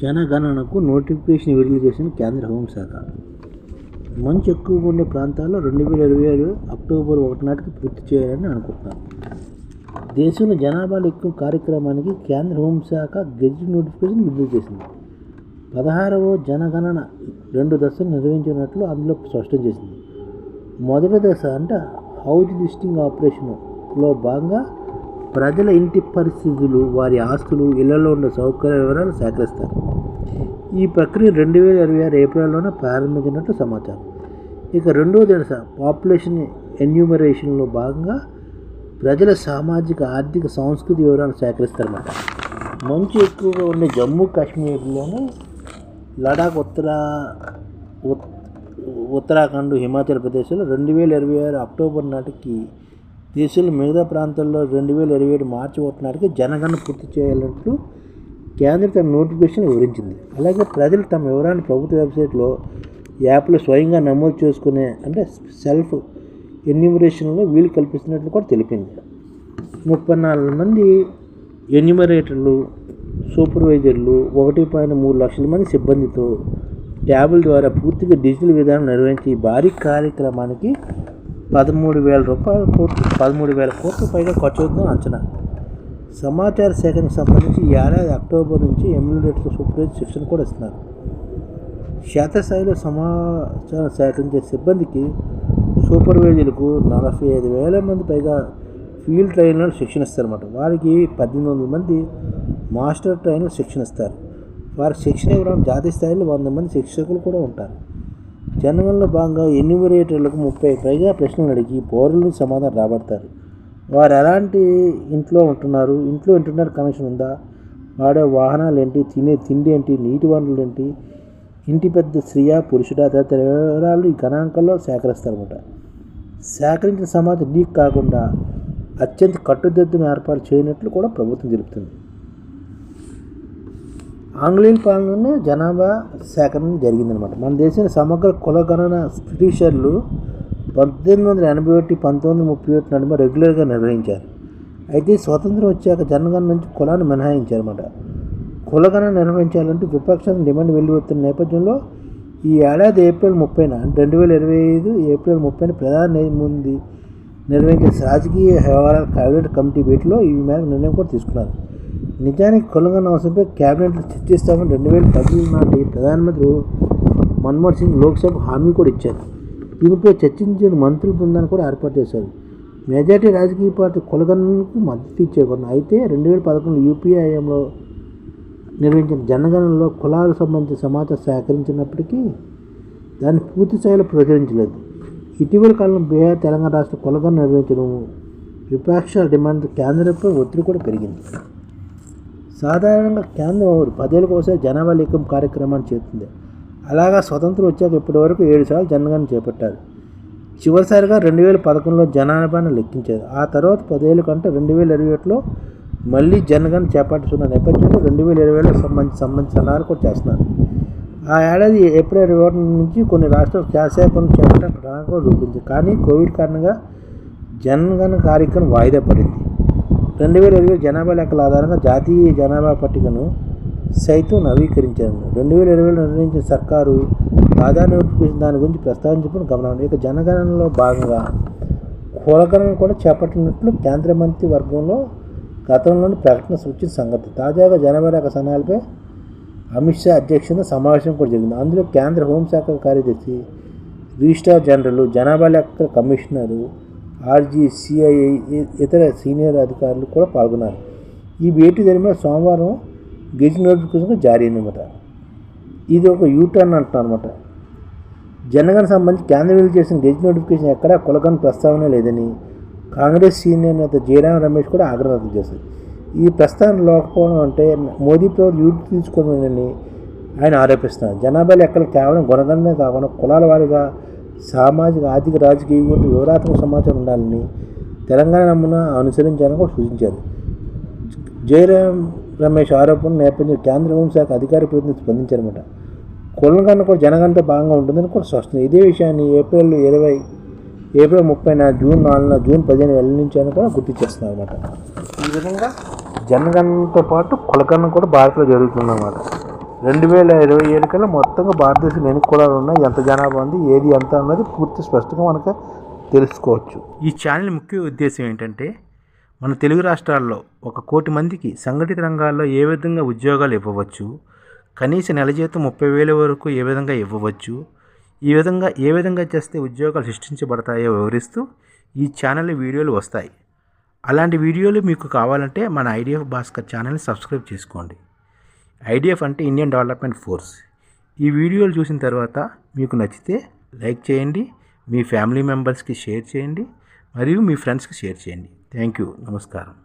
జనగణనకు notification విడుదల చేసిన కేంద్ర హోంశాఖ. మంచు ఎక్కువగా ఉండే ప్రాంతాల్లో 2027 అక్టోబర్ 1 నాటికి పూర్తి చేయాలని అనుకుంటున్నారు. దేశంలో జనాభా లెక్క కార్యక్రమానికి కేంద్ర హోంశాఖ గెజిట్ నోటిఫికేషన్ విడుదల చేసింది. 16వ జనగణన 2 దశలు నిర్వహించినట్లు అందులో స్పష్టం చేసింది. మొదటి దశ అంటే హౌస్ లిస్టింగ్ ఆపరేషన్లో భాగంగా ప్రజల ఇంటి పరిస్థితులు, వారి ఆస్తులు, ఇళ్లలో ఉండే సౌకర్య వివరాలు సేకరిస్తారు. ఈ ప్రక్రియ 2026 ఏప్రిల్లోనే ప్రారంభించినట్లు సమాచారం. ఇక రెండవ దశ పాపులేషన్ ఎన్యూమరేషన్లో భాగంగా ప్రజల సామాజిక, ఆర్థిక, సాంస్కృతిక వివరాలు సేకరిస్తారన్నమాట. మంచు ఎక్కువగా ఉండే జమ్మూ కాశ్మీర్లోని లడాక్, ఉత్తరాఖండ్, హిమాచల్ ప్రదేశ్లో 2026 అక్టోబర్ నాటికి, దేశంలో మిగతా ప్రాంతాల్లో 2027 మార్చి 1 నాటికి జనగణన పూర్తి చేయాలంటూ కేంద్రం తన నోటిఫికేషన్ వివరించింది. అలాగే ప్రజలు తమ వివరాన్ని ప్రభుత్వ వెబ్సైట్లో, యాప్లో స్వయంగా నమోదు చేసుకునే అంటే సెల్ఫ్ ఎన్యూమరేషన్లో వీలు కల్పిస్తున్నట్లు కూడా తెలిపింది. 34 మంది ఎన్యూమరేటర్లు, సూపర్వైజర్లు, 1.3 లక్షల మంది సిబ్బందితో ట్యాబుల ద్వారా పూర్తిగా డిజిటల్ విధానం నిర్వహించి ఈ భారీ కార్యక్రమానికి 13,000 కోట్ల పైగా ఖర్చు అవుతుందని అంచనా. సమాచార సేకరణకు సంబంధించి ఈ ఏడాది అక్టోబర్ నుంచి ఎమ్యూలేటర్ సూపర్వైజర్ శిక్షణ కూడా ఇస్తున్నారు. క్షేత్రస్థాయిలో సమాచారం సేకరించే సిబ్బందికి, సూపర్వైజర్లకు 45,000 మంది పైగా ఫీల్డ్ ట్రైనర్లు శిక్షణ ఇస్తారన్నమాట. వారికి 1,800 మంది మాస్టర్ ట్రైనర్లు శిక్షణ ఇస్తారు. వారికి శిక్షణ ఇవ్వడానికి జాతీయ స్థాయిలో 100 మంది శిక్షకులు కూడా ఉంటారు. జనగణనలో భాగంగా ఎన్యూమరేటర్లకు 30 పైగా ప్రశ్నలు అడిగి పౌరులకు సమాధానం రాబడతారు. వారు ఎలాంటి ఇంట్లో ఉంటున్నారు, ఇంట్లో ఇంటర్నెట్ కనెక్షన్ ఉందా, వాడే వాహనాలు ఏంటి, తినే తిండి ఏంటి, నీటి వనరులు ఏంటి, ఇంటి పెద్ద స్త్రీయా పురుషుడా తదితర వివరాలు ఈ గణాంకాల్లో సేకరిస్తారన్నమాట. సేకరించిన సమాచారం లీక్ కాకుండా అత్యంత కట్టుదిట్టును ఏర్పాటు చేయనట్లు కూడా ప్రభుత్వం తెలుపుతుంది. ఆంగ్లేయుల పాలనలోనే జనాభా సేకరణ జరిగిందనమాట. మన దేశంలో సమగ్ర కుల గణన బ్రిటిషర్లు 1881, 1938 నడుమ రెగ్యులర్గా నిర్వహించారు. అయితే స్వాతంత్రం వచ్చాక జనగణన నుంచి కులాన్ని మినహాయించారన్నమాట. కులగణన నిర్వహించాలంటే విపక్షాలను డిమాండ్ వెల్లువెత్తున్న నేపథ్యంలో ఈ ఏడాది ఏప్రిల్ 30న 2025 ఏప్రిల్ 30న ప్రధాని ముందు నిర్వహించిన రాజకీయ వ్యవహారాల కేబినెట్ కమిటీ భేటీలో ఈ మేరకు నిర్ణయం కూడా తీసుకున్నారు. నిజానికి కులగణన అవసరంపై కేబినెట్లో చర్చిస్తామని 2010 నాటి ప్రధానమంత్రి మన్మోహన్ సింగ్ లోక్సభ హామీ కూడా ఇచ్చారు. దీనిపై చర్చించిన మంత్రుల బృందాన్ని కూడా ఏర్పాటు చేశారు. మెజార్టీ రాజకీయ పార్టీ కులగణనకు మద్దతు ఇచ్చేయకుండా, అయితే 2011 యూపీఏ హయాంలో నిర్వహించిన జనగణనలో కులాలకు సంబంధించిన సమాచారం సేకరించినప్పటికీ దాన్ని పూర్తి స్థాయిలో ప్రచురించలేదు. ఇటీవల కాలంలో బీహార్, తెలంగాణ రాష్ట్ర కులగణన నిర్వహించడం విపక్షాల డిమాండ్ కేంద్రంపై ఒత్తిడి కూడా పెరిగింది. సాధారణంగా కేంద్రం 10 ఏళ్ళకు ఒకసారి జనాభా లెక్కింపు కార్యక్రమాన్ని చేస్తుంది. అలాగా స్వతంత్రం వచ్చాక ఇప్పటి వరకు 7 సార్లు జనగణన చేపట్టారు. చివరిసారిగా 2011లో జనాభాను లెక్కించారు. ఆ తర్వాత 10 ఏళ్ళ కంటే 2021లో మళ్ళీ జనగణన చేపట్టుతున్న నేపథ్యంలో 2020లో సంబంధించిన సలహాలు కూడా చేస్తున్నారు. ఆ ఏడాది ఏప్రిల్ 21 నుంచి కొన్ని రాష్ట్రాలు శాసన పనులు చేపట్టే ప్రణాళిక రూపొందించారు. కానీ కోవిడ్ కారణంగా జనగణన కార్యక్రమం వాయిదా పడింది. 2020 జనాభా లెక్కల ఆధారంగా జాతీయ జనాభా పట్టికను సైతం నవీకరించారు. 2020లో నిర్ణయించిన సర్కారు తాజా నోటిఫికేషన్ దాని గురించి ప్రస్తావించడం గమనం. ఇక జనగణనలో భాగంగా కులగణన కూడా చేపట్టినట్లు కేంద్ర మంత్రి వర్గంలో గతంలోని ప్రకటన వచ్చిన సంగతి. తాజాగా జనాభా లెక్క సన్నాహాలపై అమిత్ షా అధ్యక్షతన సమావేశం కూడా జరిగింది. అందులో కేంద్ర హోంశాఖ కార్యదర్శి, రిజిస్ట్రార్ జనరల్, జనాభా లెక్కల కమిషనరు, ఆర్జీసీఐ ఇతర సీనియర్ అధికారులు కూడా పాల్గొన్నారు. ఈ భేటీ దరమియాన సోమవారం గెజిట్ నోటిఫికేషన్ జారీ అయిందన్నమాట. ఇది ఒక యూటర్న్ అంటున్నారన్నమాట. జనగణన సంబంధించి కేంద్రం విడుదల చేసిన గెజిట్ నోటిఫికేషన్ ఎక్కడా కులగణన ప్రస్తావన లేదని కాంగ్రెస్ సీనియర్ నేత జయరాం రమేష్ కూడా ఆగ్రహం వ్యక్తం చేశారు. ఈ ప్రస్తావన లేకపోవడం అంటే మోదీ ప్రభుత్వం యూటి తీసుకోవాలని ఆయన ఆరోపిస్తున్నారు. జనాభా లెక్కలు కేవలం గుణగణనే కాకుండా కులాల వారీగా సామాజిక, ఆర్థిక, రాజకీయ వివరాత్మక సమాచారం ఉండాలని తెలంగాణ నమూనా అనుసరించాలని కూడా సూచించారు. జయరాం రమేష్ ఆరోపణ నేపథ్యంలో కేంద్ర హోంశాఖ అధికార ప్రతినిధి స్పందించారన్నమాట. కులగణన కూడా జనగణనతో భాగంగా ఉంటుందని కూడా స్పష్టం. ఇదే విషయాన్ని ఏప్రిల్ 30న, జూన్ 4న, జూన్ 15న వెల్లడించాలని కూడా గుర్తు చేస్తున్నారు అన్నమాట. ఈ విధంగా జనగణనతో పాటు కులగణన కూడా భారత్లో జరుగుతుందన్నమాట. 2027 కల్లా మొత్తంగా భారతదేశంలో ఎన్ని కులాలు ఉన్నాయి, ఎంత జనాభా ఉంది, ఏది ఎంత అన్నది పూర్తి స్పష్టంగా మనకు తెలుసుకోవచ్చు. ఈ ఛానల్ ముఖ్య ఉద్దేశం ఏంటంటే మన తెలుగు రాష్ట్రాల్లో 1 కోటి మందికి సంఘటిత రంగాల్లో ఏ విధంగా ఉద్యోగాలు ఇవ్వవచ్చు, కనీస నెల జీతం 30,000 వరకు ఏ విధంగా ఇవ్వవచ్చు, ఏ విధంగా చేస్తే ఉద్యోగాలు సృష్టించబడతాయో వివరిస్తూ ఈ ఛానల్ వీడియోలు వస్తాయి. అలాంటి వీడియోలు మీకు కావాలంటే మన ఐడిఎఫ్ భాస్కర్ ఛానల్ని సబ్స్క్రైబ్ చేసుకోండి. ఐడిఎఫ్ అంటే ఇండియన్ డెవలప్మెంట్ ఫోర్స్. ఈ వీడియోలు చూసిన తర్వాత మీకు నచ్చితే లైక్ చేయండి, మీ ఫ్యామిలీ మెంబర్స్కి షేర్ చేయండి, మరియు మీ ఫ్రెండ్స్కి షేర్ చేయండి. Thank you. నమస్కారం.